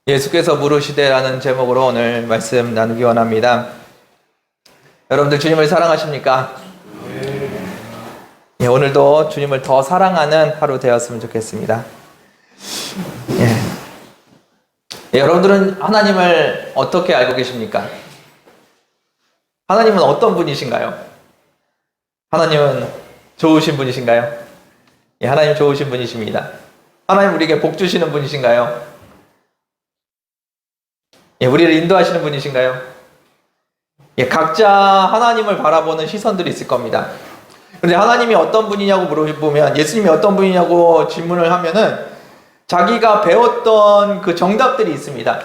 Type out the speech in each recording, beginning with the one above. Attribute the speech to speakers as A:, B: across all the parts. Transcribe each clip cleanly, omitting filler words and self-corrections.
A: 예수께서 물으시되라는 제목으로 오늘 말씀 나누기 원합니다. 여러분들 주님을 사랑하십니까? 예, 오늘도 주님을 더 사랑하는 하루 되었으면 좋겠습니다. 여러분들은 하나님을 어떻게 알고 계십니까? 하나님은 어떤 분이신가요? 하나님은 좋으신 분이신가요? 예, 하나님 좋으신 분이십니다. 하나님 우리에게 복 주시는 분이신가요? 예, 우리를 인도하시는 분이신가요? 예, 각자 하나님을 바라보는 시선들이 있을 겁니다. 그런데 하나님이 어떤 분이냐고 물어보면, 예수님이 어떤 분이냐고 질문을 하면은 자기가 배웠던 그 정답들이 있습니다.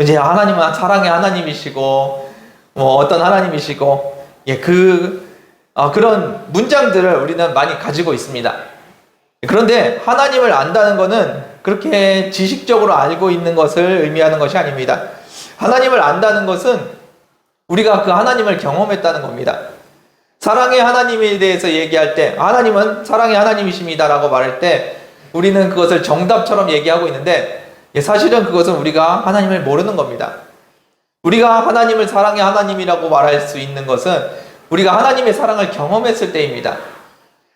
A: 이제 하나님은 사랑의 하나님이시고, 어떤 하나님이시고, 예, 그런 문장들을 우리는 많이 가지고 있습니다. 그런데 하나님을 안다는 것은 그렇게 지식적으로 알고 있는 것을 의미하는 것이 아닙니다. 하나님을 안다는 것은 우리가 그 하나님을 경험했다는 겁니다. 사랑의 하나님에 대해서 얘기할 때 하나님은 사랑의 하나님이십니다 라고 말할 때 우리는 그것을 정답처럼 얘기하고 있는데 사실은 그것은 우리가 하나님을 모르는 겁니다. 우리가 하나님을 사랑의 하나님이라고 말할 수 있는 것은 우리가 하나님의 사랑을 경험했을 때입니다.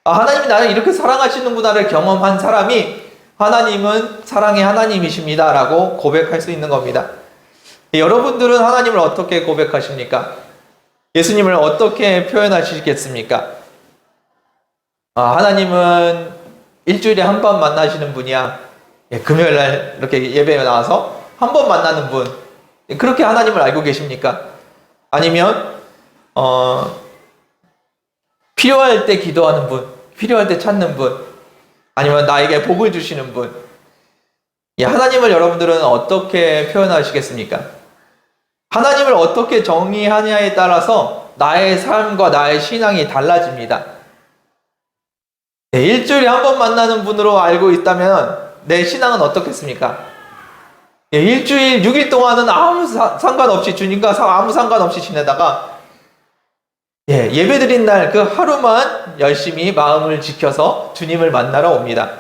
A: 하나님이 나를 이렇게 사랑하시는구나를 경험한 사람이 하나님은 사랑의 하나님이십니다 라고 고백할 수 있는 겁니다. 여러분들은 하나님을 어떻게 고백하십니까? 예수님을 어떻게 표현하시겠습니까? 하나님은 일주일에 한 번 만나시는 분이야. 금요일날 이렇게 예배에 나와서 한 번 만나는 분. 그렇게 하나님을 알고 계십니까? 아니면 필요할 때 기도하는 분, 필요할 때 찾는 분, 아니면 나에게 복을 주시는 분. 하나님을 여러분들은 어떻게 표현하시겠습니까? 하나님을 어떻게 정의하냐에 따라서 나의 삶과 나의 신앙이 달라집니다. 일주일에 한 번 만나는 분으로 알고 있다면 내 신앙은 어떻겠습니까? 일주일 6일 동안은 아무 상관없이 주님과 아무 상관없이 지내다가 예배 드린 날 그 하루만 열심히 마음을 지켜서 주님을 만나러 옵니다.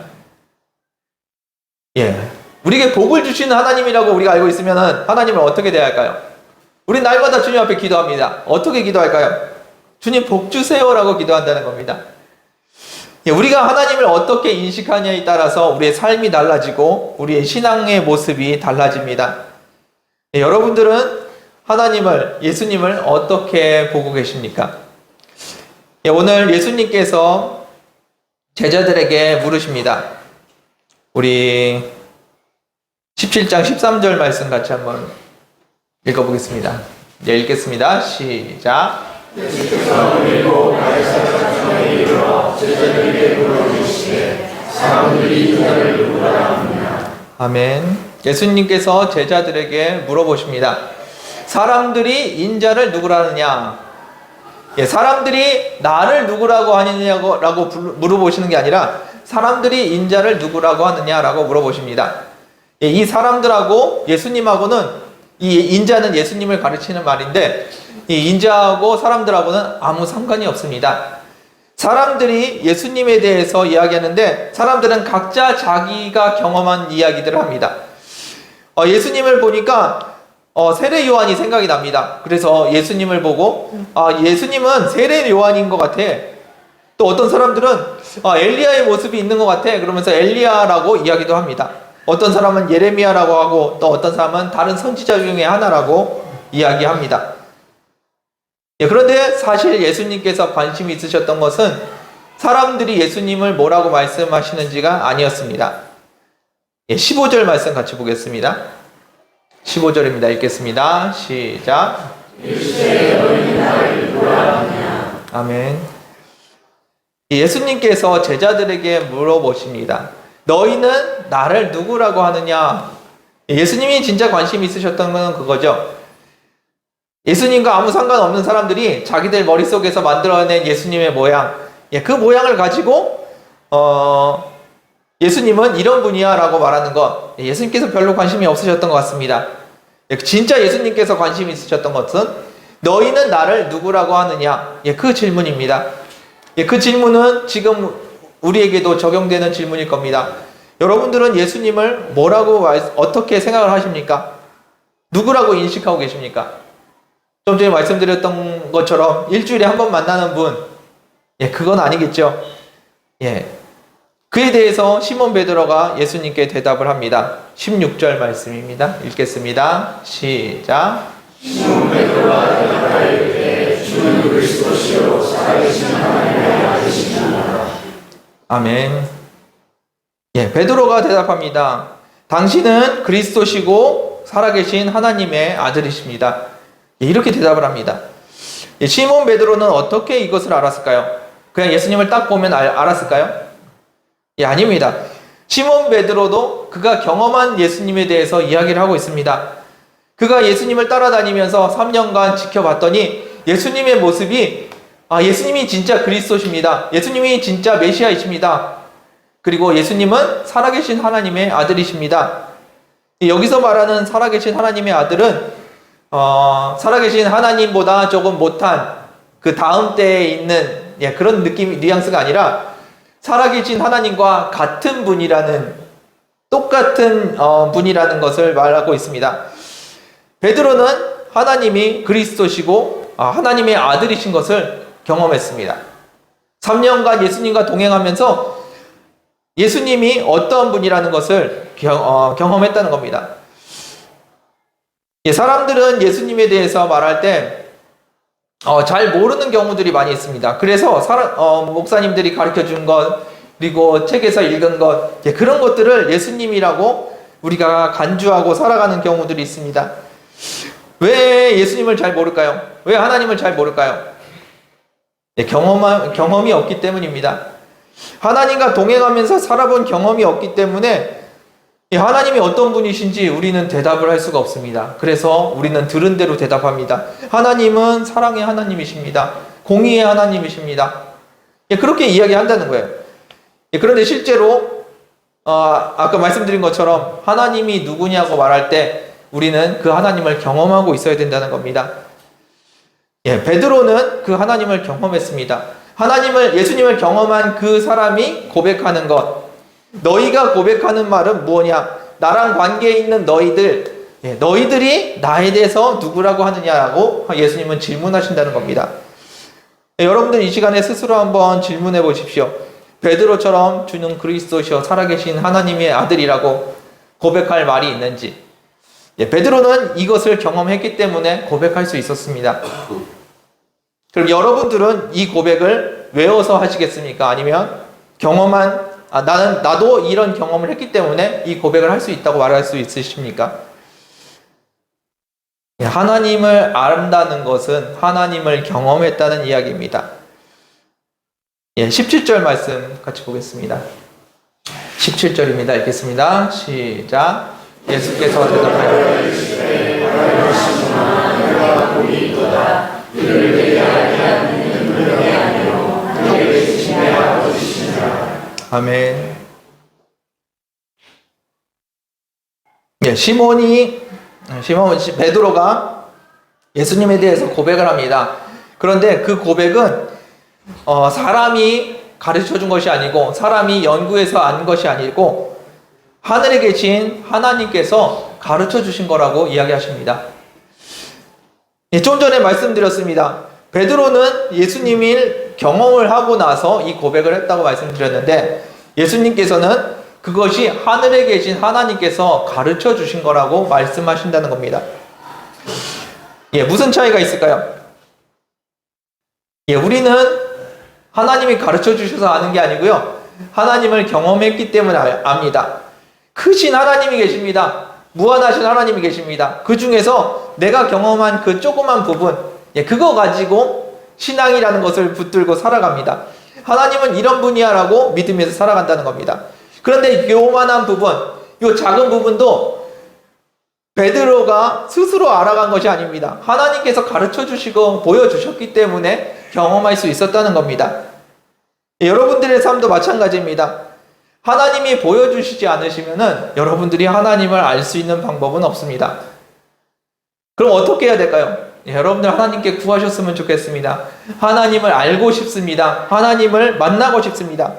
A: 우리에게 복을 주시는 하나님이라고 우리가 알고 있으면 하나님을 어떻게 대할까요? 우리 날마다 주님 앞에 기도합니다. 어떻게 기도할까요? 주님 복 주세요라고 기도한다는 겁니다. 우리가 하나님을 어떻게 인식하냐에 따라서 우리의 삶이 달라지고 우리의 신앙의 모습이 달라집니다. 여러분들은 하나님을, 예수님을 어떻게 보고 계십니까? 오늘 예수님께서 제자들에게 물으십니다. 우리 17장 13절 말씀 같이 한번 읽어보겠습니다. 읽겠습니다. 시작.
B: 예수께서 밀고 가이사랴에 이르러 제자들에게 물어주시되 사람들이 인자를 누구라 하느냐.
A: 아멘. 예수님께서 제자들에게 물어보십니다. 사람들이 인자를 누구라 하느냐. 사람들이 나를 누구라고 하느냐고 물어보시는 게 아니라 사람들이 인자를 누구라고 하느냐라고 물어보십니다. 이 사람들하고 예수님하고는 이 인자는 예수님을 가르치는 말인데 이 인자하고 사람들하고는 아무 상관이 없습니다. 사람들이 예수님에 대해서 이야기하는데 사람들은 각자 자기가 경험한 이야기들을 합니다. 예수님을 보니까 세례 요한이 생각이 납니다. 그래서 예수님을 보고 예수님은 세례 요한인 것 같아. 또 어떤 사람들은 엘리야의 모습이 있는 것 같아. 그러면서 엘리야라고 이야기도 합니다. 어떤 사람은 예레미야라고 하고 또 어떤 사람은 다른 선지자 중에 하나라고 이야기합니다. 그런데 사실 예수님께서 관심이 있으셨던 것은 사람들이 예수님을 뭐라고 말씀하시는지가 아니었습니다. 15절 말씀 같이 보겠습니다. 15절입니다. 읽겠습니다. 시작. 아멘. 예수님께서 제자들에게 물어보십니다. 너희는 나를 누구라고 하느냐? 예수님이 진짜 관심이 있으셨던 건 그거죠. 예수님과 아무 상관없는 사람들이 자기들 머릿속에서 만들어낸 예수님의 모양, 그 모양을 가지고 예수님은 이런 분이야 라고 말하는 것, 예수님께서 별로 관심이 없으셨던 것 같습니다. 진짜 예수님께서 관심이 있으셨던 것은 너희는 나를 누구라고 하느냐? 그 질문입니다. 그 질문은 지금 우리에게도 적용되는 질문일 겁니다. 여러분들은 예수님을 어떻게 생각을 하십니까? 누구라고 인식하고 계십니까? 좀 전에 말씀드렸던 것처럼 일주일에 한 번 만나는 분, 그건 아니겠죠. 그에 대해서 시몬 베드로가 예수님께 대답을 합니다. 16절 말씀입니다. 읽겠습니다. 시작.
B: 시몬 베드로가 대답하여 주는 그리스도시요 살아계신 하나님의 아들이시니라.
A: 아멘. 베드로가 대답합니다. 당신은 그리스도시고 살아계신 하나님의 아들이십니다. 이렇게 대답을 합니다. 시몬 베드로는 어떻게 이것을 알았을까요? 그냥 예수님을 딱 보면 알았을까요? 아닙니다. 시몬 베드로도 그가 경험한 예수님에 대해서 이야기를 하고 있습니다. 그가 예수님을 따라다니면서 3년간 지켜봤더니 예수님의 모습이 예수님이 진짜 그리스도십니다. 예수님이 진짜 메시아이십니다. 그리고 예수님은 살아계신 하나님의 아들이십니다. 여기서 말하는 살아계신 하나님의 아들은 살아계신 하나님보다 조금 못한 그 다음 때에 있는 그런 느낌, 뉘앙스가 아니라 살아계신 하나님과 같은 분이라는, 똑같은 분이라는 것을 말하고 있습니다. 베드로는 하나님이 그리스도시고 하나님의 아들이신 것을 경험했습니다. 3년간 예수님과 동행하면서 예수님이 어떤 분이라는 것을 경험했다는 겁니다. 사람들은 예수님에 대해서 말할 때 잘 모르는 경우들이 많이 있습니다. 그래서 목사님들이 가르쳐 준 것, 그리고 책에서 읽은 것, 그런 것들을 예수님이라고 우리가 간주하고 살아가는 경우들이 있습니다. 왜 예수님을 잘 모를까요? 왜 하나님을 잘 모를까요? 경험이 없기 때문입니다. 하나님과 동행하면서 살아본 경험이 없기 때문에 하나님이 어떤 분이신지 우리는 대답을 할 수가 없습니다. 그래서 우리는 들은 대로 대답합니다. 하나님은 사랑의 하나님이십니다. 공의의 하나님이십니다. 그렇게 이야기한다는 거예요. 그런데 실제로 아까 말씀드린 것처럼 하나님이 누구냐고 말할 때 우리는 그 하나님을 경험하고 있어야 된다는 겁니다. 베드로는 그 하나님을 경험했습니다. 예수님을 경험한 그 사람이 고백하는 것. 너희가 고백하는 말은 무엇냐? 나랑 관계 있는 너희들이 나에 대해서 누구라고 하느냐라고 예수님은 질문하신다는 겁니다. 여러분들 이 시간에 스스로 한번 질문해 보십시오. 베드로처럼 주는 그리스도시여 살아계신 하나님의 아들이라고 고백할 말이 있는지. 베드로는 이것을 경험했기 때문에 고백할 수 있었습니다. 그럼 여러분들은 이 고백을 외워서 하시겠습니까? 아니면 나도 이런 경험을 했기 때문에 이 고백을 할 수 있다고 말할 수 있으십니까? 하나님을 안다는 것은 하나님을 경험했다는 이야기입니다. 17절 말씀 같이 보겠습니다. 17절입니다. 읽겠습니다. 시작. 예수께서 대답하여 아멘. 베드로가 예수님에 대해서 고백을 합니다. 그런데 그 고백은 사람이 가르쳐 준 것이 아니고 사람이 연구해서 안 것이 아니고 하늘에 계신 하나님께서 가르쳐 주신 거라고 이야기하십니다. 좀 전에 말씀드렸습니다. 베드로는 예수님을 경험을 하고 나서 이 고백을 했다고 말씀드렸는데 예수님께서는 그것이 하늘에 계신 하나님께서 가르쳐 주신 거라고 말씀하신다는 겁니다. 무슨 차이가 있을까요? 우리는 하나님이 가르쳐 주셔서 아는 게 아니고요. 하나님을 경험했기 때문에 압니다. 크신 하나님이 계십니다. 무한하신 하나님이 계십니다. 그 중에서 내가 경험한 그 조그만 부분, 그거 가지고 신앙이라는 것을 붙들고 살아갑니다. 하나님은 이런 분이야 라고 믿으면서 살아간다는 겁니다. 그런데 요만한 부분, 요 작은 부분도 베드로가 스스로 알아간 것이 아닙니다. 하나님께서 가르쳐 주시고 보여주셨기 때문에 경험할 수 있었다는 겁니다. 여러분들의 삶도 마찬가지입니다. 하나님이 보여주시지 않으시면은 여러분들이 하나님을 알 수 있는 방법은 없습니다. 그럼 어떻게 해야 될까요? 여러분들 하나님께 구하셨으면 좋겠습니다. 하나님을 알고 싶습니다. 하나님을 만나고 싶습니다.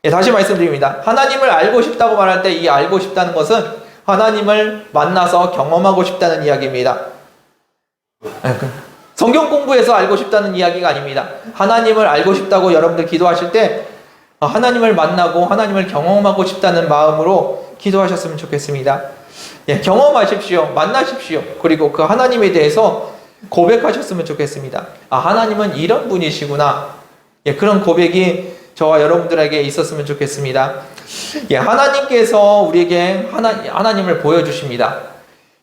A: 예, 다시 말씀드립니다. 하나님을 알고 싶다고 말할 때 이 알고 싶다는 것은 하나님을 만나서 경험하고 싶다는 이야기입니다. 성경 공부에서 알고 싶다는 이야기가 아닙니다. 하나님을 알고 싶다고 여러분들 기도하실 때 하나님을 만나고 하나님을 경험하고 싶다는 마음으로 기도하셨으면 좋겠습니다. 예, 경험하십시오. 만나십시오. 그리고 그 하나님에 대해서 고백하셨으면 좋겠습니다. 하나님은 이런 분이시구나. 예, 그런 고백이 저와 여러분들에게 있었으면 좋겠습니다. 예, 하나님께서 우리에게 하나님을 보여주십니다.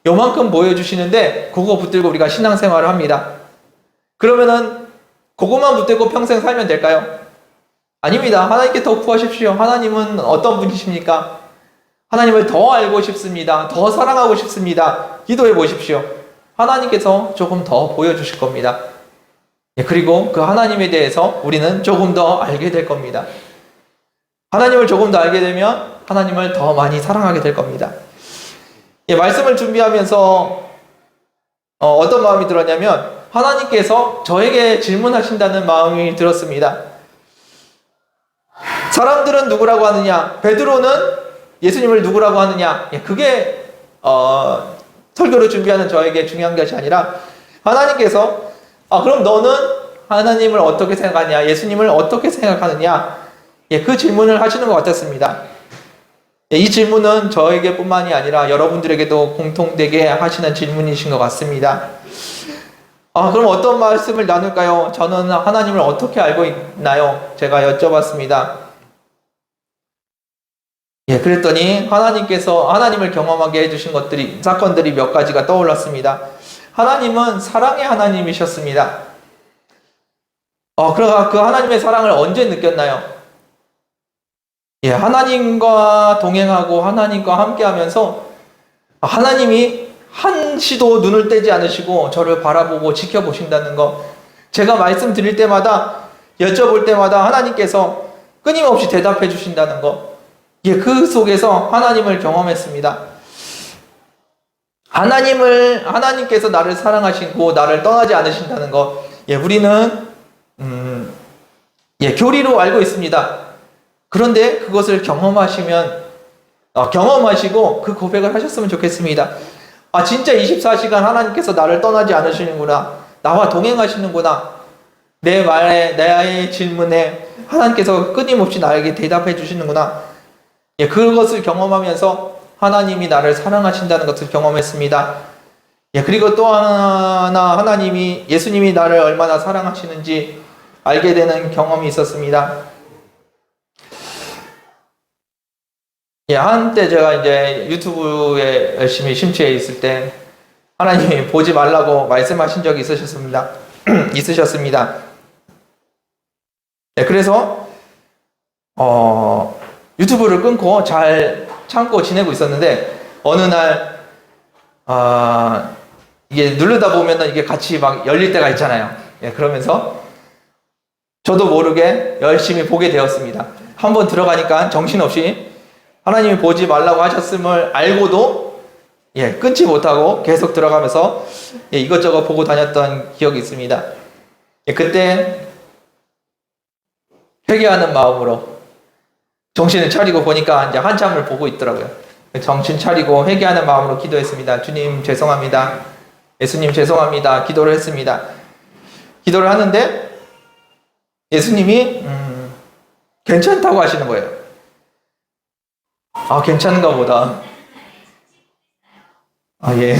A: 요만큼 보여주시는데 그거 붙들고 우리가 신앙생활을 합니다. 그러면은 그것만 붙들고 평생 살면 될까요? 아닙니다. 하나님께 더 구하십시오. 하나님은 어떤 분이십니까? 하나님을 더 알고 싶습니다. 더 사랑하고 싶습니다. 기도해 보십시오. 하나님께서 조금 더 보여주실 겁니다. 예, 그리고 그 하나님에 대해서 우리는 조금 더 알게 될 겁니다. 하나님을 조금 더 알게 되면 하나님을 더 많이 사랑하게 될 겁니다. 예, 말씀을 준비하면서 어떤 마음이 들었냐면 하나님께서 저에게 질문하신다는 마음이 들었습니다. 사람들은 누구라고 하느냐? 베드로는 예수님을 누구라고 하느냐? 예, 그게 설교를 준비하는 저에게 중요한 것이 아니라 하나님께서 그럼 너는 하나님을 어떻게 생각하냐? 예수님을 어떻게 생각하느냐? 예, 그 질문을 하시는 것 같았습니다. 예, 이 질문은 저에게 뿐만이 아니라 여러분들에게도 공통되게 하시는 질문이신 것 같습니다. 그럼 어떤 말씀을 나눌까요? 저는 하나님을 어떻게 알고 있나요? 제가 여쭤봤습니다. 예, 그랬더니 하나님께서 하나님을 경험하게 해주신 사건들이 몇 가지가 떠올랐습니다. 하나님은 사랑의 하나님이셨습니다. 그럼 그 하나님의 사랑을 언제 느꼈나요? 예, 하나님과 동행하고 하나님과 함께 하면서 하나님이 한시도 눈을 떼지 않으시고 저를 바라보고 지켜보신다는 것. 제가 말씀드릴 때마다 여쭤볼 때마다 하나님께서 끊임없이 대답해 주신다는 것. 예, 그 속에서 하나님을 경험했습니다. 하나님께서 나를 사랑하시고 나를 떠나지 않으신다는 것. 예, 우리는 교리로 알고 있습니다. 그런데 그것을 경험하시고 그 고백을 하셨으면 좋겠습니다. 진짜 24시간 하나님께서 나를 떠나지 않으시는구나. 나와 동행하시는구나. 내 말에, 나의 질문에 하나님께서 끊임없이 나에게 대답해 주시는구나. 예, 그것을 경험하면서 하나님이 나를 사랑하신다는 것을 경험했습니다. 예, 그리고 또 하나 예수님이 나를 얼마나 사랑하시는지 알게 되는 경험이 있었습니다. 예, 한때 제가 이제 유튜브에 열심히 심취해 있을 때 하나님이 보지 말라고 말씀하신 적이 있으셨습니다. 예, 그래서 유튜브를 끊고 잘 참고 지내고 있었는데 어느 날 이게 누르다 보면은 이게 같이 막 열릴 때가 있잖아요. 예, 그러면서 저도 모르게 열심히 보게 되었습니다. 한번 들어가니까 정신없이 하나님이 보지 말라고 하셨음을 알고도 끊지 못하고 계속 들어가면서 이것저것 보고 다녔던 기억이 있습니다. 그때 회개하는 마음으로 정신을 차리고 보니까 이제 한참을 보고 있더라고요. 정신 차리고 회개하는 마음으로 기도했습니다. 주님 죄송합니다. 예수님 죄송합니다. 기도를 했습니다. 기도를 하는데 예수님이 괜찮다고 하시는 거예요. 괜찮은가 보다. 예.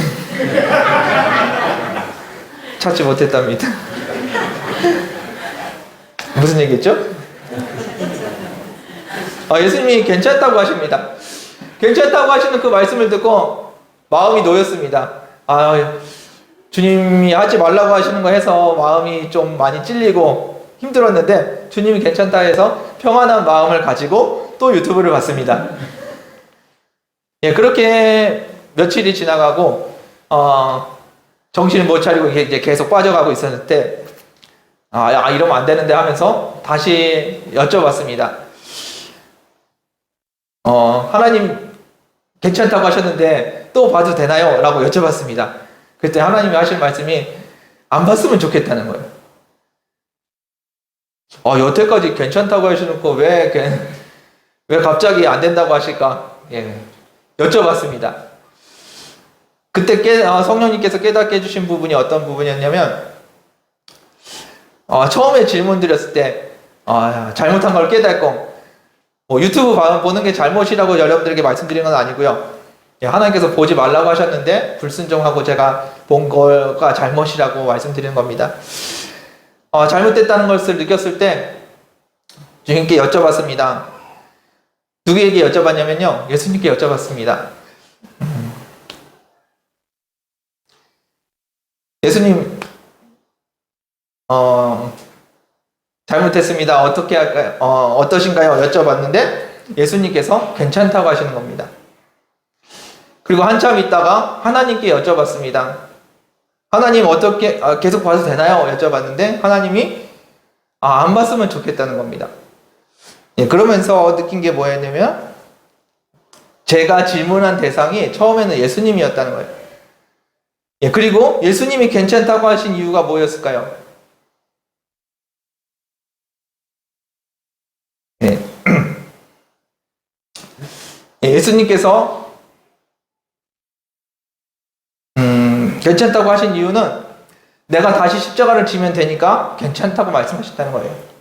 A: 찾지 못했답니다. 무슨 얘기했죠? 예수님이 괜찮다고 하십니다. 괜찮다고 하시는 그 말씀을 듣고 마음이 놓였습니다. 주님이 하지 말라고 하시는 거 해서 마음이 좀 많이 찔리고 힘들었는데 주님이 괜찮다 해서 평안한 마음을 가지고 또 유튜브를 봤습니다. 예, 그렇게 며칠이 지나가고 정신을 못 차리고 이제 계속 빠져가고 있었을 때 이러면 안 되는데 하면서 다시 여쭤봤습니다. 하나님 괜찮다고 하셨는데 또 봐도 되나요? 라고 여쭤봤습니다. 그때 하나님이 하신 말씀이 안 봤으면 좋겠다는 거예요. 여태까지 괜찮다고 하시는 거 왜 왜 갑자기 안 된다고 하실까? 예, 여쭤봤습니다. 그때 성령님께서 깨닫게 해주신 부분이 어떤 부분이었냐면, 처음에 질문 드렸을 때, 잘못한 걸 깨닫고, 뭐 유튜브 보는 게 잘못이라고 여러분들에게 말씀드린 건 아니고요. 예, 하나님께서 보지 말라고 하셨는데 불순종하고 제가 본 거가 잘못이라고 말씀드리는 겁니다. 잘못됐다는 것을 느꼈을 때 주님께 여쭤봤습니다. 누구에게 여쭤봤냐면요, 예수님께 여쭤봤습니다. 예수님, 잘못했습니다. 어떻게 할까요? 어떠신가요? 여쭤봤는데 예수님께서 괜찮다고 하시는 겁니다. 그리고 한참 있다가 하나님께 여쭤봤습니다. 하나님 어떻게 계속 봐도 되나요? 여쭤봤는데 하나님이 안 봤으면 좋겠다는 겁니다. 예, 그러면서 느낀 게 뭐였냐면 제가 질문한 대상이 처음에는 예수님이었다는 거예요. 예, 그리고 예수님이 괜찮다고 하신 이유가 뭐였을까요? 네. 예수님께서 괜찮다고 하신 이유는 내가 다시 십자가를 지면 되니까 괜찮다고 말씀하셨다는 거예요.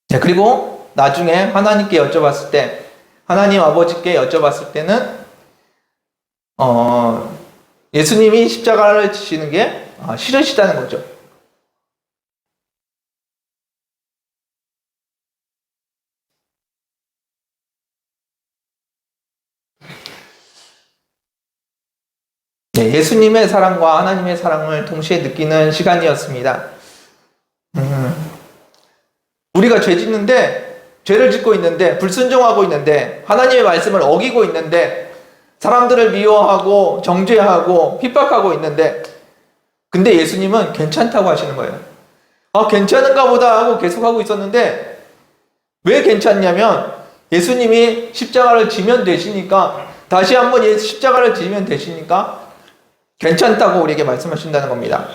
A: 네, 그리고 나중에 하나님께 여쭤봤을 때, 하나님 아버지께 여쭤봤을 때는 예수님이 십자가를 지시는 게 싫으시다는 거죠. 네, 예수님의 사랑과 하나님의 사랑을 동시에 느끼는 시간이었습니다. 우리가 죄를 짓고 있는데, 불순종하고 있는데, 하나님의 말씀을 어기고 있는데, 사람들을 미워하고 정죄하고 핍박하고 있는데, 근데 예수님은 괜찮다고 하시는 거예요. 괜찮은가 보다 하고 계속하고 있었는데, 왜 괜찮냐면 예수님이 십자가를 지면 되시니까, 다시 한번 십자가를 지면 되시니까 괜찮다고 우리에게 말씀하신다는 겁니다.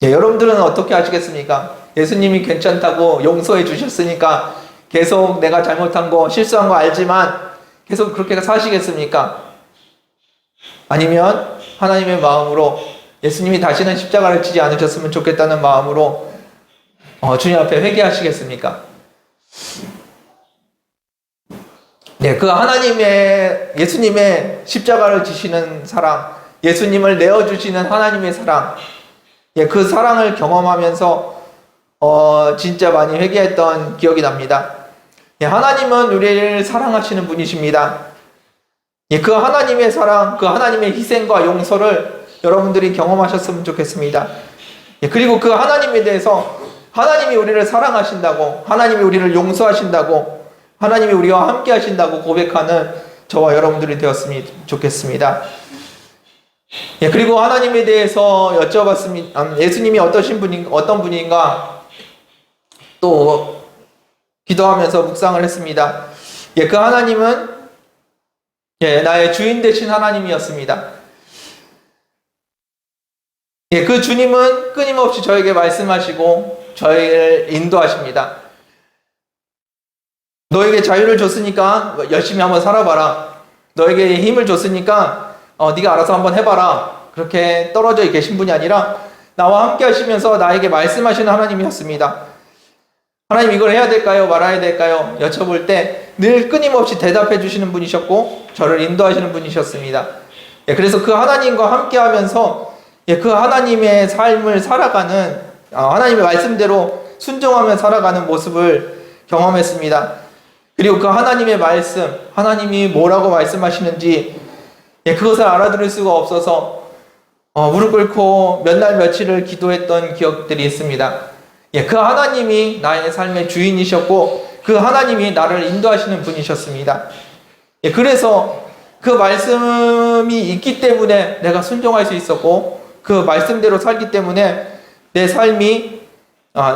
A: 예, 여러분들은 어떻게 하시겠습니까? 예수님이 괜찮다고 용서해 주셨으니까 계속 내가 잘못한 거, 실수한 거 알지만 계속 그렇게 사시겠습니까? 아니면 하나님의 마음으로 예수님이 다시는 십자가를 지지 않으셨으면 좋겠다는 마음으로 주님 앞에 회개하시겠습니까? 네, 그 예수님의 십자가를 지시는 사랑, 예수님을 내어주시는 하나님의 사랑, 예, 그 사랑을 경험하면서 진짜 많이 회개했던 기억이 납니다. 예, 하나님은 우리를 사랑하시는 분이십니다. 예, 그 하나님의 사랑, 그 하나님의 희생과 용서를 여러분들이 경험하셨으면 좋겠습니다. 예, 그리고 그 하나님에 대해서 하나님이 우리를 사랑하신다고, 하나님이 우리를 용서하신다고, 하나님이 우리와 함께 하신다고 고백하는 저와 여러분들이 되었으면 좋겠습니다. 예, 그리고 하나님에 대해서 여쭤봤습니다. 예수님이 어떤 분인가 또 기도하면서 묵상을 했습니다. 예, 그 하나님은 나의 주인 되신 하나님이었습니다. 예, 그 주님은 끊임없이 저에게 말씀하시고 저희를 인도하십니다. 너에게 자유를 줬으니까 열심히 한번 살아봐라. 너에게 힘을 줬으니까 네가 알아서 한번 해봐라. 그렇게 떨어져 계신 분이 아니라 나와 함께 하시면서 나에게 말씀하시는 하나님이었습니다. 하나님 이걸 해야 될까요? 말아야 될까요? 여쭤볼 때 늘 끊임없이 대답해 주시는 분이셨고 저를 인도하시는 분이셨습니다. 예, 그래서 그 하나님과 함께 하면서 그 하나님의 삶을 살아가는 하나님의 말씀대로 순종하며 살아가는 모습을 경험했습니다. 그리고 그 하나님의 말씀, 하나님이 뭐라고 말씀하시는지 그것을 알아들을 수가 없어서 무릎 꿇고 몇 날 며칠을 기도했던 기억들이 있습니다. 그 하나님이 나의 삶의 주인이셨고 그 하나님이 나를 인도하시는 분이셨습니다. 그래서 그 말씀이 있기 때문에 내가 순종할 수 있었고 그 말씀대로 살기 때문에 내 삶이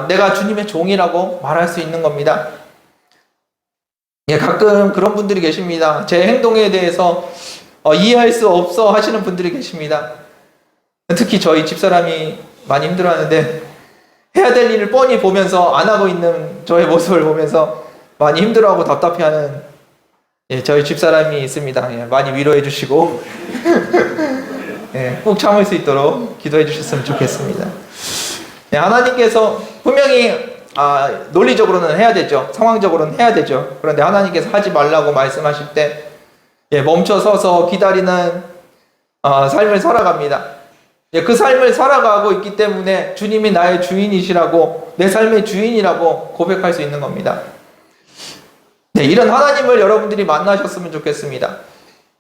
A: 내가 주님의 종이라고 말할 수 있는 겁니다. 가끔 그런 분들이 계십니다. 제 행동에 대해서 이해할 수 없어 하시는 분들이 계십니다. 특히 저희 집사람이 많이 힘들어하는데 해야 될 일을 뻔히 보면서 안 하고 있는 저의 모습을 보면서 많이 힘들어하고 답답해하는 저희 집사람이 있습니다. 많이 위로해 주시고 꼭 참을 수 있도록 기도해 주셨으면 좋겠습니다. 하나님께서 분명히 논리적으로는 해야 되죠. 상황적으로는 해야 되죠. 그런데 하나님께서 하지 말라고 말씀하실 때 멈춰 서서 기다리는 삶을 살아갑니다. 그 삶을 살아가고 있기 때문에 주님이 나의 주인이시라고, 내 삶의 주인이라고 고백할 수 있는 겁니다. 이런 하나님을 여러분들이 만나셨으면 좋겠습니다.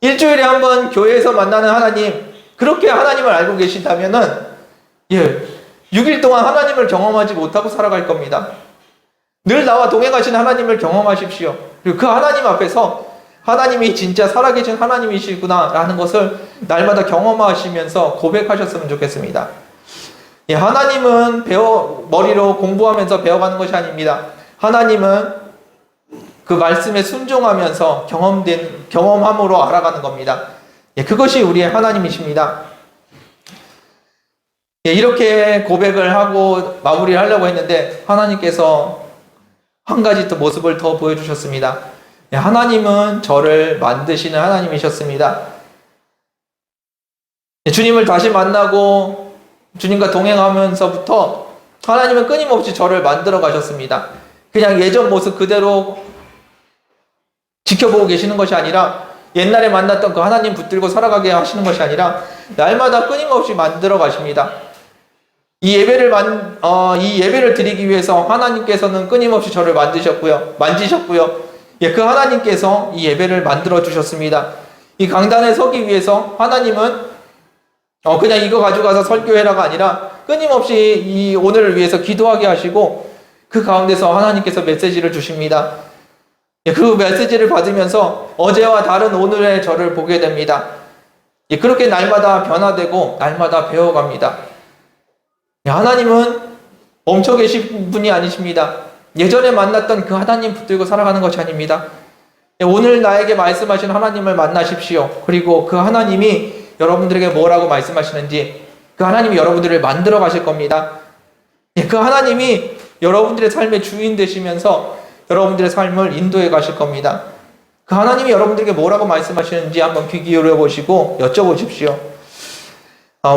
A: 일주일에 한 번 교회에서 만나는 하나님, 그렇게 하나님을 알고 계신다면은 6일 동안 하나님을 경험하지 못하고 살아갈 겁니다. 늘 나와 동행하시는 하나님을 경험하십시오. 그리고 그 하나님 앞에서 하나님이 진짜 살아계신 하나님이시구나 라는 것을 날마다 경험하시면서 고백하셨으면 좋겠습니다. 하나님은 머리로 공부하면서 배워가는 것이 아닙니다. 하나님은 그 말씀에 순종하면서 경험함으로 알아가는 겁니다. 그것이 우리의 하나님이십니다. 이렇게 고백을 하고 마무리를 하려고 했는데 하나님께서 한 가지 또 모습을 더 보여주셨습니다. 하나님은 저를 만드시는 하나님이셨습니다. 주님을 다시 만나고 주님과 동행하면서부터 하나님은 끊임없이 저를 만들어 가셨습니다. 그냥 예전 모습 그대로 지켜보고 계시는 것이 아니라, 옛날에 만났던 그 하나님 붙들고 살아가게 하시는 것이 아니라 날마다 끊임없이 만들어 가십니다. 이 예배를 드리기 위해서 하나님께서는 끊임없이 저를 만지셨고요. 그 하나님께서 이 예배를 만들어 주셨습니다. 이 강단에 서기 위해서 하나님은 그냥 이거 가져가서 설교해라가 아니라 끊임없이 이 오늘을 위해서 기도하게 하시고 그 가운데서 하나님께서 메시지를 주십니다. 그 메시지를 받으면서 어제와 다른 오늘의 저를 보게 됩니다. 그렇게 날마다 변화되고 날마다 배워갑니다. 하나님은 멈춰 계신 분이 아니십니다. 예전에 만났던 그 하나님 붙들고 살아가는 것이 아닙니다. 오늘 나에게 말씀하신 하나님을 만나십시오. 그리고 그 하나님이 여러분들에게 뭐라고 말씀하시는지, 그 하나님이 여러분들을 만들어 가실 겁니다. 그 하나님이 여러분들의 삶의 주인 되시면서 여러분들의 삶을 인도해 가실 겁니다. 그 하나님이 여러분들에게 뭐라고 말씀하시는지 한번 귀 기울여 보시고 여쭤보십시오.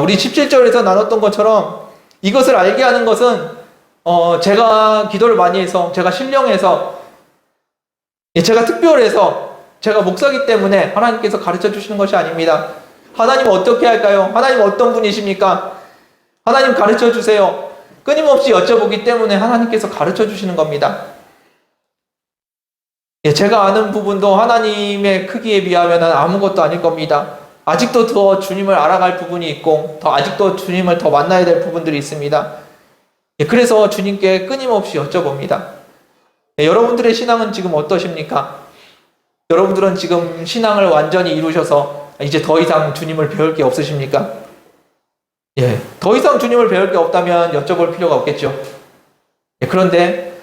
A: 우리 17절에서 나눴던 것처럼 이것을 알게 하는 것은 제가 기도를 많이 해서, 제가 신령해서, 제가 특별해서, 제가 목사기 때문에 하나님께서 가르쳐 주시는 것이 아닙니다. 하나님은 어떻게 할까요? 하나님 어떤 분이십니까? 하나님 가르쳐 주세요. 끊임없이 여쭤보기 때문에 하나님께서 가르쳐 주시는 겁니다. 제가 아는 부분도 하나님의 크기에 비하면 아무것도 아닐 겁니다. 아직도 더 주님을 알아갈 부분이 있고, 아직도 주님을 더 만나야 될 부분들이 있습니다. 그래서 주님께 끊임없이 여쭤봅니다. 여러분들의 신앙은 지금 어떠십니까? 여러분들은 지금 신앙을 완전히 이루셔서 이제 더 이상 주님을 배울 게 없으십니까? 더 이상 주님을 배울 게 없다면 여쭤볼 필요가 없겠죠. 그런데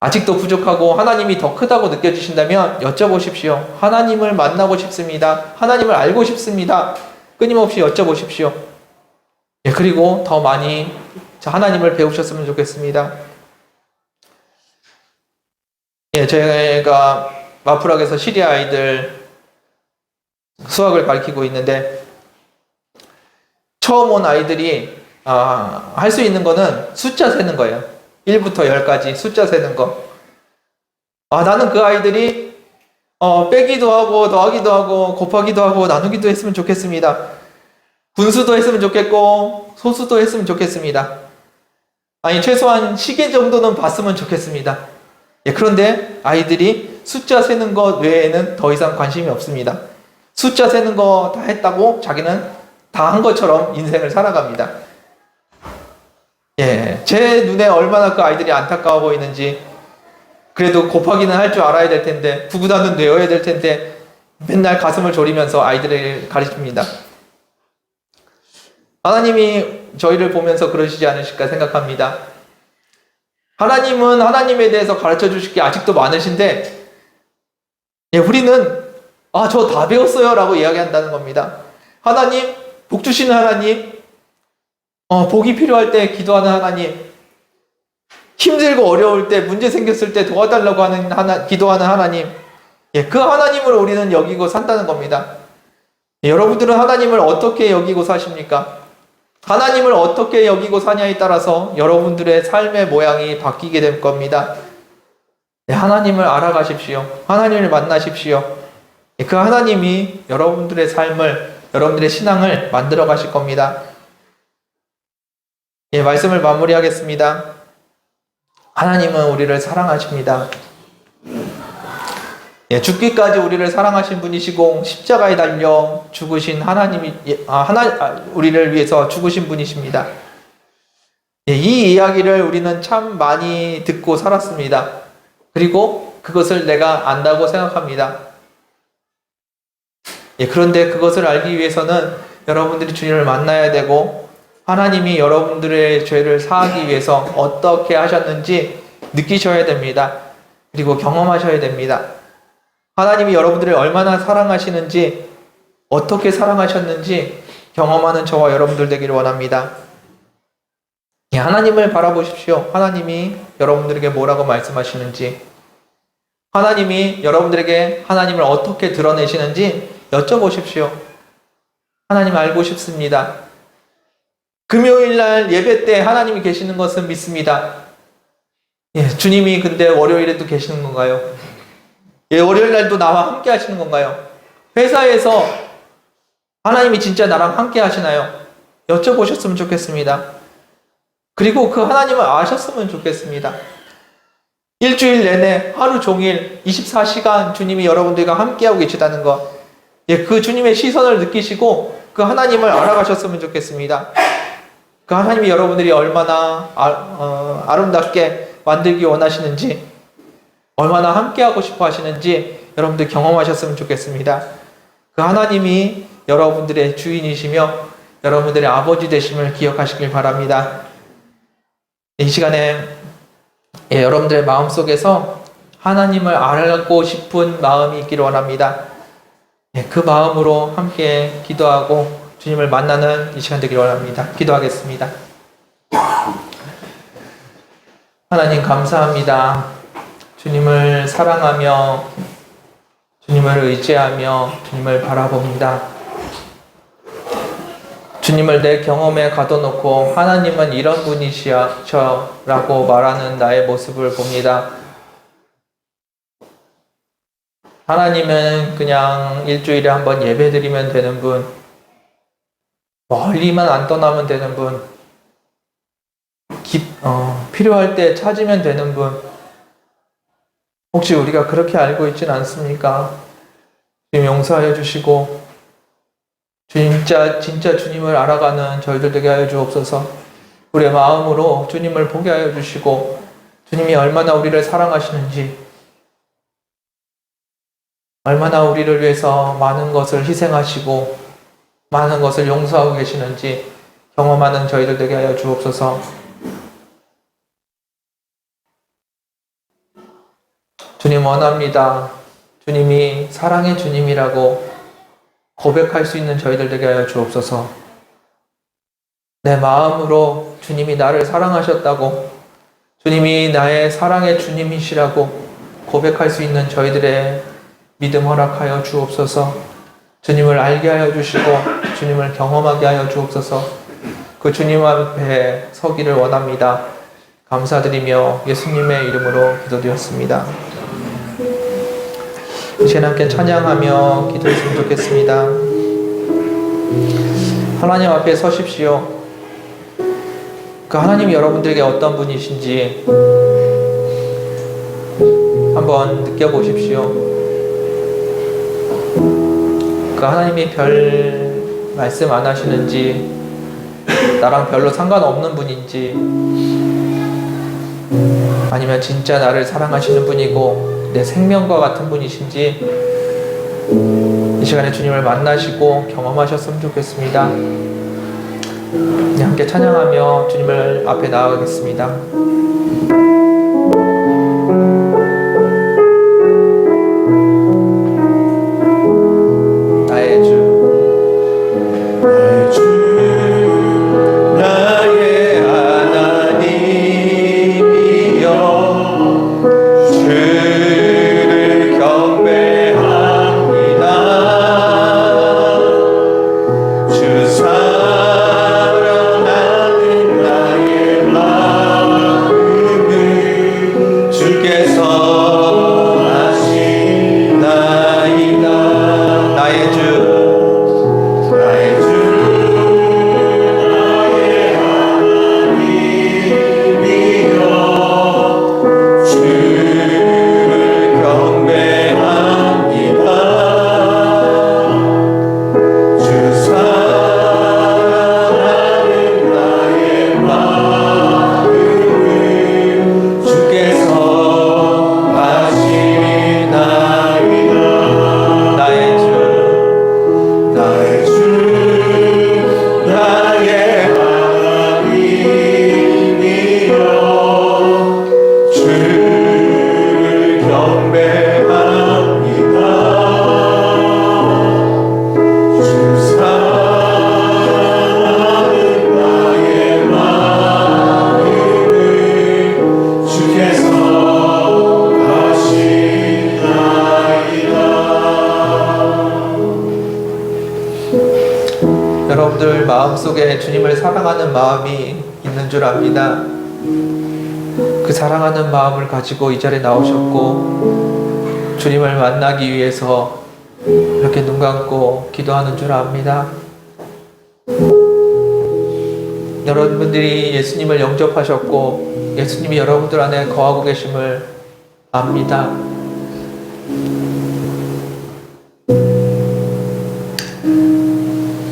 A: 아직도 부족하고 하나님이 더 크다고 느껴지신다면 여쭤보십시오. 하나님을 만나고 싶습니다. 하나님을 알고 싶습니다. 끊임없이 여쭤보십시오. 그리고 더 많이 하나님을 배우셨으면 좋겠습니다. 제가 마프락에서 시리아 아이들 수학을 가르치고 있는데 처음 온 아이들이 할 수 있는 거는 숫자 세는 거예요. 1부터 10까지 숫자 세는 거. 나는 그 아이들이 빼기도 하고 더하기도 하고 곱하기도 하고 나누기도 했으면 좋겠습니다. 분수도 했으면 좋겠고 소수도 했으면 좋겠습니다. 최소한 시계 정도는 봤으면 좋겠습니다. 그런데 아이들이 숫자 세는 것 외에는 더 이상 관심이 없습니다. 숫자 세는 거 다 했다고 자기는 다 한 것처럼 인생을 살아갑니다. 제 눈에 얼마나 그 아이들이 안타까워 보이는지. 그래도 곱하기는 할 줄 알아야 될 텐데, 구구단은 외워야 될 텐데 맨날 가슴을 졸이면서 아이들을 가르칩니다. 하나님이 저희를 보면서 그러시지 않으실까 생각합니다. 하나님은 하나님에 대해서 가르쳐 주실 게 아직도 많으신데 우리는 아, 저 다 배웠어요 라고 이야기한다는 겁니다. 하나님, 복 주시는 하나님, 복이 필요할 때 기도하는 하나님, 힘들고 어려울 때, 문제 생겼을 때 도와달라고 하는 기도하는 하나님, 예, 그 하나님을 우리는 여기고 산다는 겁니다. 예, 여러분들은 하나님을 어떻게 여기고 사십니까? 하나님을 어떻게 여기고 사냐에 따라서 여러분들의 삶의 모양이 바뀌게 될 겁니다. 예, 하나님을 알아가십시오. 하나님을 만나십시오. 예, 그 하나님이 여러분들의 삶을, 여러분들의 신앙을 만들어 가실 겁니다. 예, 말씀을 마무리하겠습니다. 하나님은 우리를 사랑하십니다. 예, 죽기까지 우리를 사랑하신 분이시고 십자가에 달려 죽으신 하나님이 우리를 위해서 죽으신 분이십니다. 예, 이 이야기를 우리는 참 많이 듣고 살았습니다. 그리고 그것을 내가 안다고 생각합니다. 예, 그런데 그것을 알기 위해서는 여러분들이 주님을 만나야 되고 하나님이 여러분들의 죄를 사하기 위해서 어떻게 하셨는지 느끼셔야 됩니다. 그리고 경험하셔야 됩니다. 하나님이 여러분들을 얼마나 사랑하시는지, 어떻게 사랑하셨는지 경험하는 저와 여러분들 되기를 원합니다. 예, 하나님을 바라보십시오. 하나님이 여러분들에게 뭐라고 말씀하시는지, 하나님이 여러분들에게 하나님을 어떻게 드러내시는지 여쭤보십시오. 하나님 알고 싶습니다. 금요일날 예배 때 하나님이 계시는 것은 믿습니다. 예, 주님이 근데 월요일에도 계시는 건가요? 예, 월요일날도 나와 함께 하시는 건가요? 회사에서 하나님이 진짜 나랑 함께 하시나요? 여쭤보셨으면 좋겠습니다. 그리고 그 하나님을 아셨으면 좋겠습니다. 일주일 내내 하루 종일 24시간 주님이 여러분들과 함께하고 계시다는 것, 예, 그 주님의 시선을 느끼시고 그 하나님을 알아가셨으면 좋겠습니다. 그 하나님이 여러분들이 얼마나 아름답게 만들기 원하시는지, 얼마나 함께하고 싶어 하시는지 여러분들 경험하셨으면 좋겠습니다. 그 하나님이 여러분들의 주인이시며 여러분들의 아버지 되심을 기억하시길 바랍니다. 이 시간에 여러분들의 마음속에서 하나님을 알고 싶은 마음이 있기를 원합니다. 그 마음으로 함께 기도하고 주님을 만나는 이 시간 되기를 원합니다. 기도하겠습니다. 하나님 감사합니다. 주님을 사랑하며 주님을 의지하며 주님을 바라봅니다. 주님을 내 경험에 가둬놓고 하나님은 이런 분이시여 라고 말하는 나의 모습을 봅니다. 하나님은 그냥 일주일에 한번 예배 드리면 되는 분, 멀리만 안 떠나면 되는 분, 필요할 때 찾으면 되는 분, 혹시 우리가 그렇게 알고 있진 않습니까? 주님 용서하여 주시고 진짜 주님을 알아가는 저희들 되게 하여 주옵소서. 우리의 마음으로 주님을 보게 하여 주시고 주님이 얼마나 우리를 사랑하시는지, 얼마나 우리를 위해서 많은 것을 희생하시고 많은 것을 용서하고 계시는지 경험하는 저희들 되게 하여 주옵소서. 주님 원합니다. 주님이 사랑의 주님이라고 고백할 수 있는 저희들 되게 하여 주옵소서. 내 마음으로 주님이 나를 사랑하셨다고, 주님이 나의 사랑의 주님이시라고 고백할 수 있는 저희들의 믿음 허락하여 주옵소서. 주님을 알게 하여 주시고 주님을 경험하게 하여 주옵소서. 그 주님 앞에 서기를 원합니다. 감사드리며 예수님의 이름으로 기도드렸습니다. 이 시간 함께 찬양하며 기도했으면 좋겠습니다. 하나님 앞에 서십시오. 그 하나님이 여러분들에게 어떤 분이신지 한번 느껴보십시오. 그 하나님이 별 말씀 안 하시는지, 나랑 별로 상관없는 분인지, 아니면 진짜 나를 사랑하시는 분이고 내 생명과 같은 분이신지 이 시간에 주님을 만나시고 경험하셨으면 좋겠습니다. 함께 찬양하며 주님을 앞에 나아가겠습니다. 여러분들 마음속에 주님을 사랑하는 마음이 있는 줄 압니다. 그 사랑하는 마음을 가지고 이 자리에 나오셨고 주님을 만나기 위해서 이렇게 눈 감고 기도하는 줄 압니다. 여러분들이 예수님을 영접하셨고 예수님이 여러분들 안에 거하고 계심을 압니다.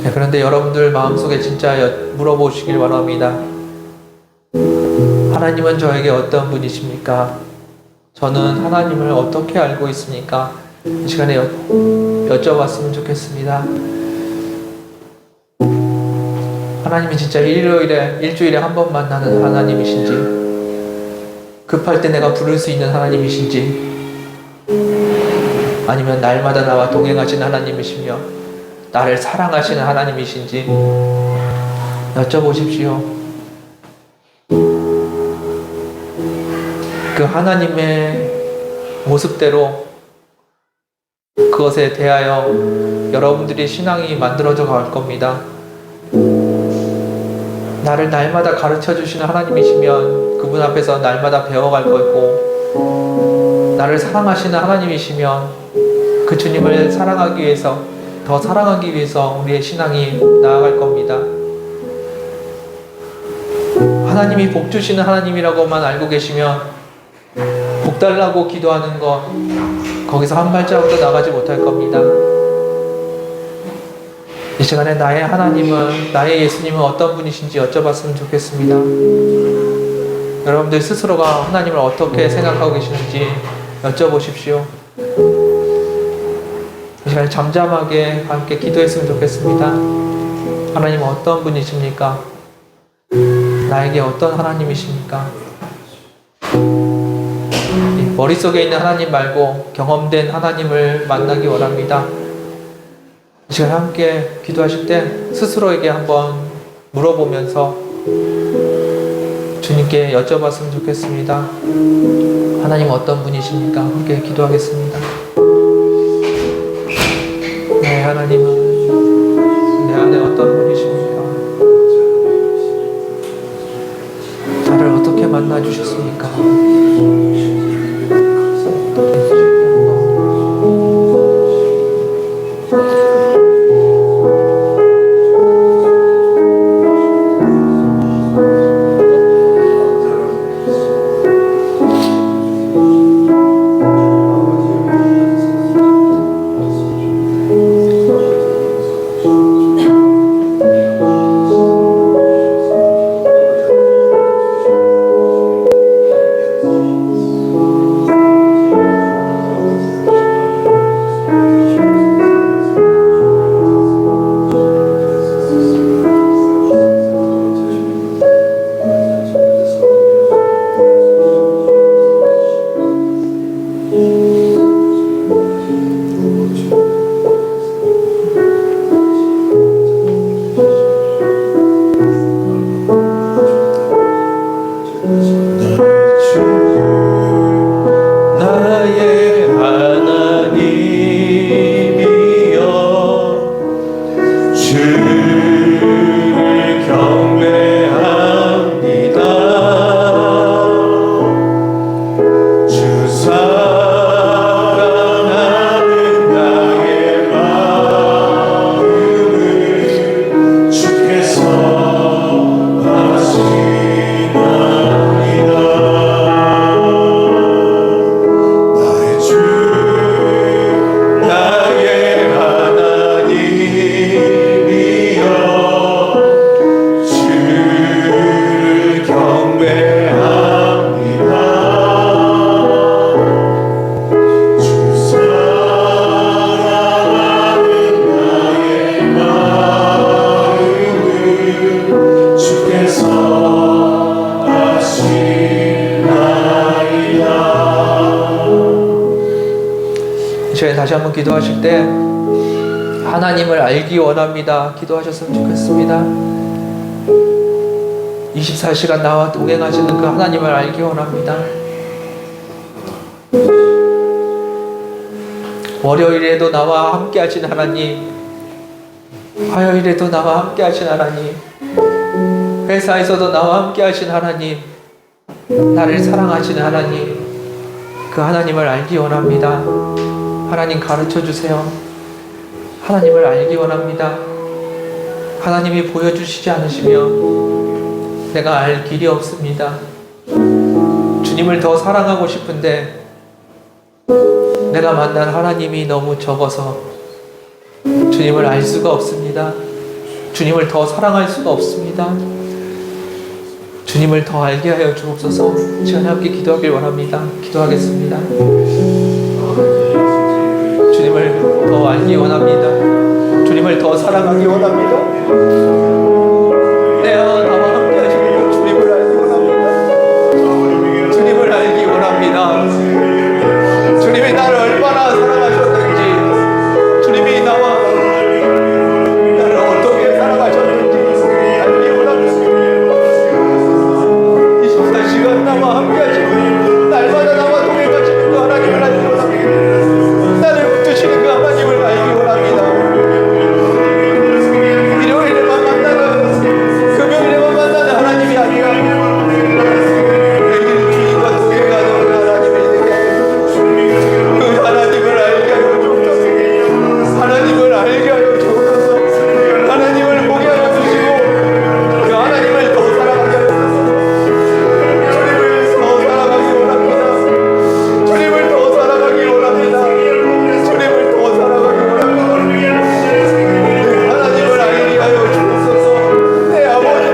A: 네, 그런데 여러분들 마음속에 진짜 물어보시길 바랍니다. 하나님은 저에게 어떤 분이십니까? 저는 하나님을 어떻게 알고 있습니까? 이 시간에 여쭤봤으면 좋겠습니다. 하나님이 진짜 일주일에 한 번 만나는 하나님이신지, 급할 때 내가 부를 수 있는 하나님이신지, 아니면 날마다 나와 동행하시는 하나님이시며 나를 사랑하시는 하나님이신지 여쭤보십시오. 그 하나님의 모습대로 그것에 대하여 여러분들이 신앙이 만들어져 갈 겁니다. 나를 날마다 가르쳐 주시는 하나님이시면 그분 앞에서 날마다 배워갈 거고, 나를 사랑하시는 하나님이시면 그 주님을 사랑하기 위해서, 더 사랑하기 위해서 우리의 신앙이 나아갈 겁니다. 하나님이 복 주시는 하나님이라고만 알고 계시면 복 달라고 기도하는 것, 거기서 한 발자국도 나가지 못할 겁니다. 이 시간에 나의 하나님은, 나의 예수님은 어떤 분이신지 여쭤봤으면 좋겠습니다. 여러분들 스스로가 하나님을 어떻게 생각하고 계시는지 여쭤보십시오. 이 시간에 잠잠하게 함께 기도했으면 좋겠습니다. 하나님은 어떤 분이십니까? 나에게 어떤 하나님이십니까? 머릿속에 있는 하나님 말고 경험된 하나님을 만나기 원합니다. 이 시간에 함께 기도하실 때 스스로에게 한번 물어보면서 주님께 여쭤봤으면 좋겠습니다. 하나님 어떤 분이십니까? 함께 기도하겠습니다. 네, 하나님은 내 안에 어떤 분이십니까? 나를 어떻게 만나주셨습니까? 다시 한번 기도하실 때 하나님을 알기 원합니다. 기도하셨으면 좋겠습니다. 24시간 나와 동행하시는 그 하나님을 알기 원합니다. 월요일에도 나와 함께 하시는 하나님, 화요일에도 나와 함께 하신 하나님, 회사에서도 나와 함께 하신 하나님, 나를 사랑하시는 하나님, 그 하나님을 알기 원합니다. 하나님 가르쳐 주세요. 하나님을 알기 원합니다. 하나님이 보여주시지 않으시면 내가 알 길이 없습니다. 주님을 더 사랑하고 싶은데 내가 만난 하나님이 너무 적어서 주님을 알 수가 없습니다. 주님을 더 사랑할 수가 없습니다. 주님을 더 알게 하여 주옵소서. 시간에 함께 기도하길 원합니다. 기도하겠습니다. 주님을 더 알기 원합니다. 주님을 더 사랑하기 원합니다. 나와 함께 하시는 주님을 알기 원합니다. 주님을 알기 원합니다. 주님이 나를 얼마나 사랑하셨는지, 주님이 나를 어떻게 사랑하셨는지 알기 원합니다. 24시간 나와 함께 하시는, 날마다 나와 동행하시는 그 하나님을 알기 원합니다. 나를 붙드시는 그 하나님을 알기 원합니다. 일요일에만 만나는, 금요일에만 만나는 하나님이 아니라 매일 주님과 동행하는 그 하나님을 그 하나님을 알게 하여 주옵소서. 하나님을 알게 하여 주옵소서. 하나님을 보게 하여 주시고 그 하나님을 더 사랑하게 하여 주옵소서. 주님을 더 사랑하기 원합니다. 주님을 더 사랑하기 원합니다. 주님을 더 사랑하기 원합니다. 하나님을 알게 하여 주옵소서. 내 아버지를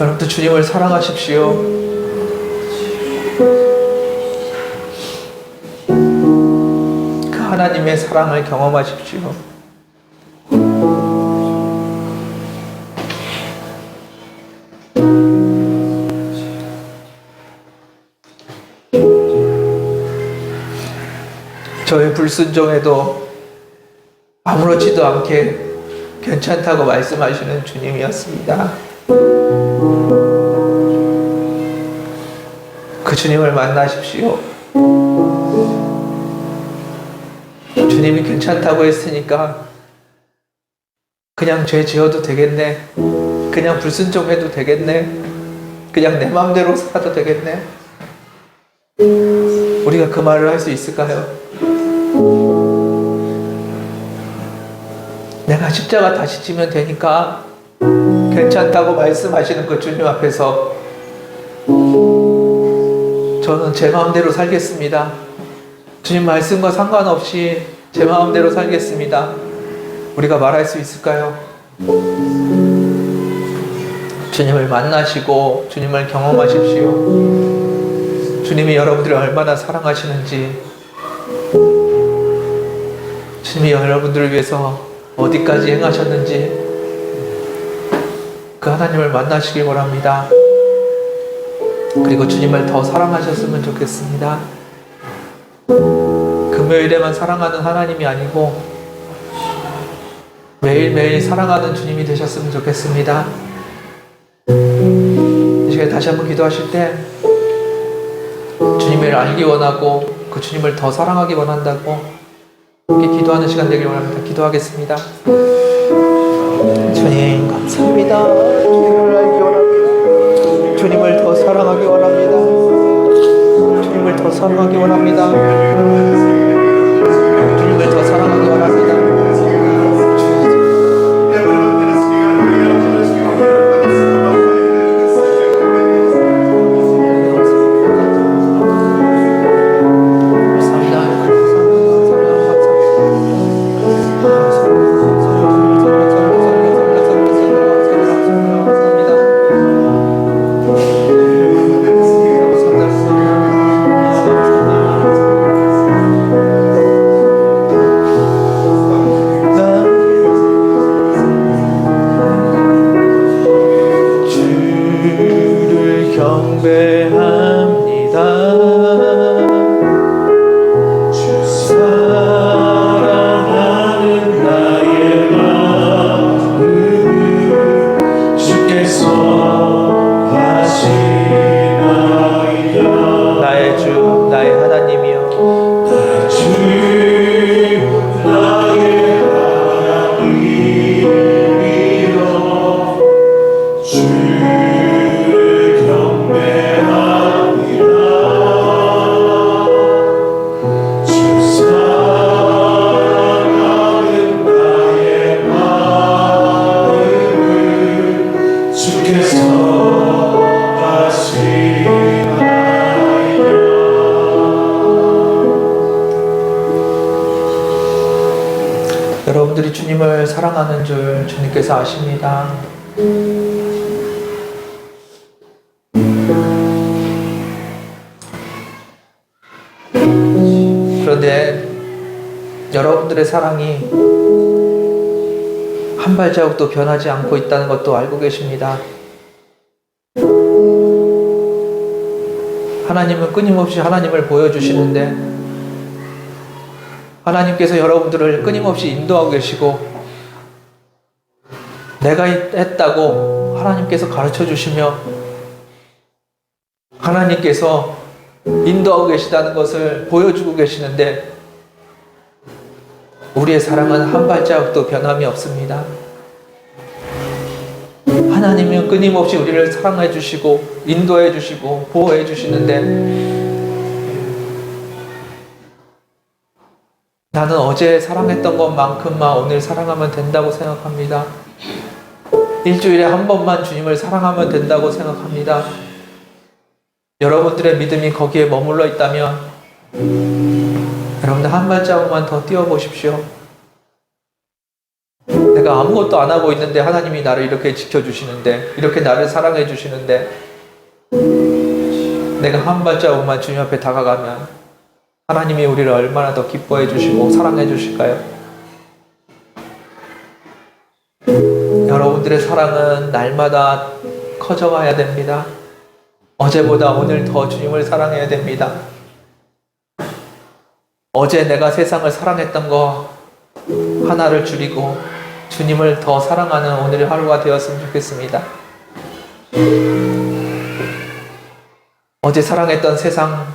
A: 여러분들 주님을 사랑하십시오. 그 하나님의 사랑을 경험하십시오. 저의 불순종에도 아무렇지도 않게 괜찮다고 말씀하시는 주님이었습니다. 그 주님을 만나십시오. 주님이 괜찮다고 했으니까 그냥 죄 지어도 되겠네. 그냥 불순종해도 되겠네. 그냥 내 마음대로 살아도 되겠네. 우리가 그 말을 할 수 있을까요? 내가 십자가 다시 지면 되니까 괜찮다고 말씀하시는 그 주님 앞에서 저는 제 마음대로 살겠습니다. 주님 말씀과 상관없이 제 마음대로 살겠습니다. 우리가 말할 수 있을까요? 주님을 만나시고 주님을 경험하십시오. 주님이 여러분들을 얼마나 사랑하시는지, 주님이 여러분들을 위해서 어디까지 행하셨는지 그 하나님을 만나시길 원합니다. 그리고 주님을 더 사랑하셨으면 좋겠습니다. 금요일에만 사랑하는 하나님이 아니고 매일매일 사랑하는 주님이 되셨으면 좋겠습니다. 이 시간에 다시 한번 기도하실 때 주님을 알기 원하고 그 주님을 더 사랑하기 원한다고 이렇게 기도하는 시간 되길 원합니다. 기도하겠습니다. 주님 감사합니다. 주님을 알기 원합니다. 주님을 더 사랑하기 원합니다. 주님을 더 사랑하기 원합니다. 주님을 더 사랑하기 원합니다. 여러분들이 주님을 사랑하는 줄 주님께서 아십니다. 그런데 여러분들의 사랑이 한 발자국도 변하지 않고 있다는 것도 알고 계십니다. 하나님은 끊임없이 하나님을 보여주시는데 하나님께서 여러분들을 끊임없이 인도하고 계시고 내가 했다고 하나님께서 가르쳐 주시며 하나님께서 인도하고 계시다는 것을 보여주고 계시는데 우리의 사랑은 한 발자국도 변함이 없습니다. 하나님은 끊임없이 우리를 사랑해 주시고 인도해 주시고 보호해 주시는데 나는 어제 사랑했던 것만큼만 오늘 사랑하면 된다고 생각합니다. 일주일에 한 번만 주님을 사랑하면 된다고 생각합니다. 여러분들의 믿음이 거기에 머물러 있다면 여러분들 한 발자국만 더 뛰어보십시오. 내가 아무것도 안 하고 있는데 하나님이 나를 이렇게 지켜주시는데 이렇게 나를 사랑해 주시는데 내가 한 발자국만 주님 앞에 다가가면 하나님이 우리를 얼마나 더 기뻐해 주시고 사랑해 주실까요? 여러분들의 사랑은 날마다 커져가야 됩니다. 어제보다 오늘 더 주님을 사랑해야 됩니다. 어제 내가 세상을 사랑했던 거 하나를 줄이고 주님을 더 사랑하는 오늘의 하루가 되었으면 좋겠습니다. 어제 사랑했던 세상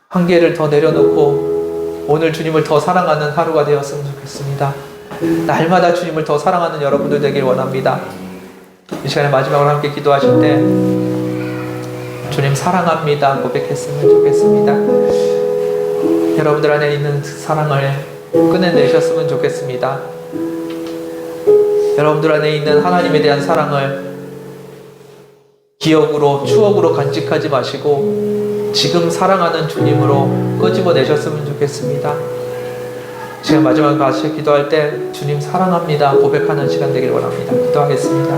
A: 한계를 더 내려놓고 오늘 주님을 더 사랑하는 하루가 되었으면 좋겠습니다. 날마다 주님을 더 사랑하는 여러분들 되길 원합니다. 이 시간에 마지막으로 함께 기도하실 때 주님 사랑합니다 고백했으면 좋겠습니다. 여러분들 안에 있는 사랑을 꺼내내셨으면 좋겠습니다. 여러분들 안에 있는 하나님에 대한 사랑을 기억으로 추억으로 간직하지 마시고 지금 사랑하는 주님으로 끄집어내셨으면 좋겠습니다. 제가 마지막에 같이 기도할 때 주님 사랑합니다 고백하는 시간 되길 원합니다. 기도하겠습니다.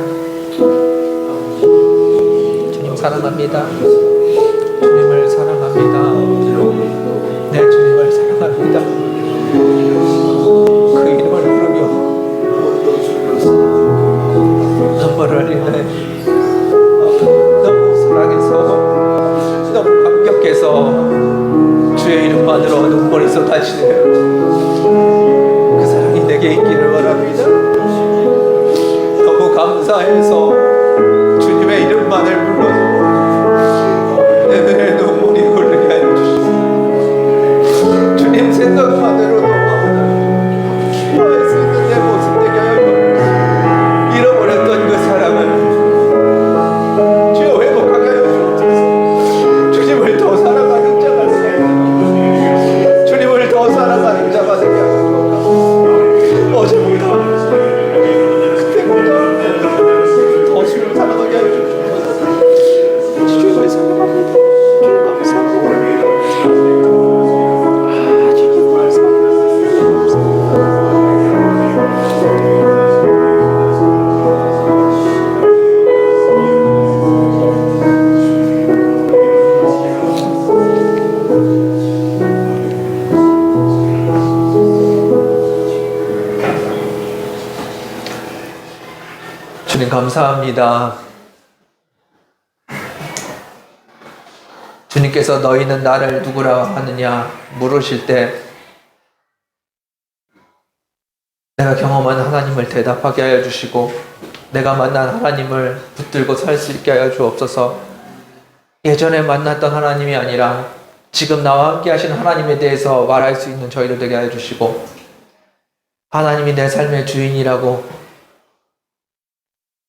A: 주님 사랑합니다. 주님을 사랑합니다. 네, 주님을 사랑합니다. 그 이름을 부르며 눈물을 흘리는 너무 사랑해서 너무 감격해서 주의 이름만으로 눈물이 쏟아지네요. 그 사랑이 내게 있기를 원합니다. 너무 감사해서 주님의 이름만을 불러서 내 눈물이 흐르게 하여 주시고 주님 생각만으로도 할수 있는 내 모습 되게 하여 주시고 잃어버렸던 그 사랑을 주여 회복하게 하여 주옵소서. 주님을 더 사랑하는 자가 되게 하여 주옵소서. 주님을 더 사랑하는 자가 되게 하여 주옵소서. 어제보다 그때보다 더 주님을 사랑하게 하여 주옵소서. 주님을 사랑합니다. 주님 감사합니다. 주님을 사랑합니다. 주님 감사합니다. 주님께서 너희는 나를 누구라 하느냐 물으실 때 내가 경험한 하나님을 대답하게 하여 주시고 내가 만난 하나님을 붙들고 살 수 있게 하여 주옵소서. 예전에 만났던 하나님이 아니라 지금 나와 함께 하신 하나님에 대해서 말할 수 있는 저희들 되게 하여 주시고 하나님이 내 삶의 주인이라고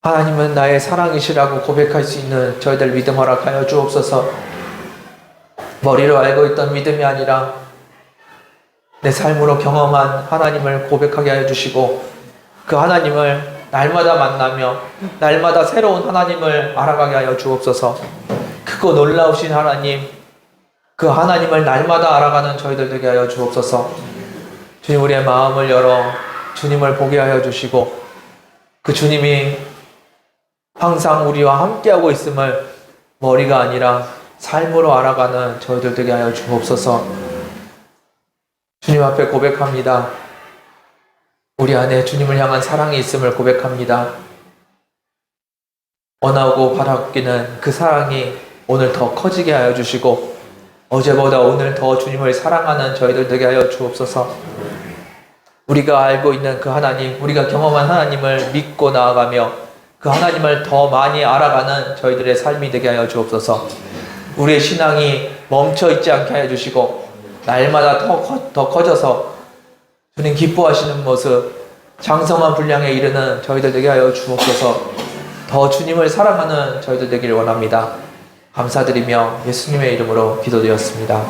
A: 하나님은 나의 사랑이시라고 고백할 수 있는 저희들 믿음 허락하여 주옵소서. 머리로 알고 있던 믿음이 아니라 내 삶으로 경험한 하나님을 고백하게 하여 주시고 그 하나님을 날마다 만나며 날마다 새로운 하나님을 알아가게 하여 주옵소서. 크고 놀라우신 하나님, 그 하나님을 날마다 알아가는 저희들 되게 하여 주옵소서. 주님 우리의 마음을 열어 주님을 보게 하여 주시고 그 주님이 항상 우리와 함께하고 있음을 머리가 아니라 삶으로 알아가는 저희들 되게 하여 주옵소서. 주님 앞에 고백합니다. 우리 안에 주님을 향한 사랑이 있음을 고백합니다. 원하고 바라기는 그 사랑이 오늘 더 커지게 하여 주시고 어제보다 오늘 더 주님을 사랑하는 저희들 되게 하여 주옵소서. 우리가 알고 있는 그 하나님, 우리가 경험한 하나님을 믿고 나아가며 그 하나님을 더 많이 알아가는 저희들의 삶이 되게 하여 주옵소서. 우리의 신앙이 멈춰있지 않게 하여 주시고 날마다 더 커져서 주님 기뻐하시는 모습, 장성한 분량에 이르는 저희들 되게 하여 주옵소서. 더 주님을 사랑하는 저희들 되기를 원합니다. 감사드리며 예수님의 이름으로 기도드렸습니다.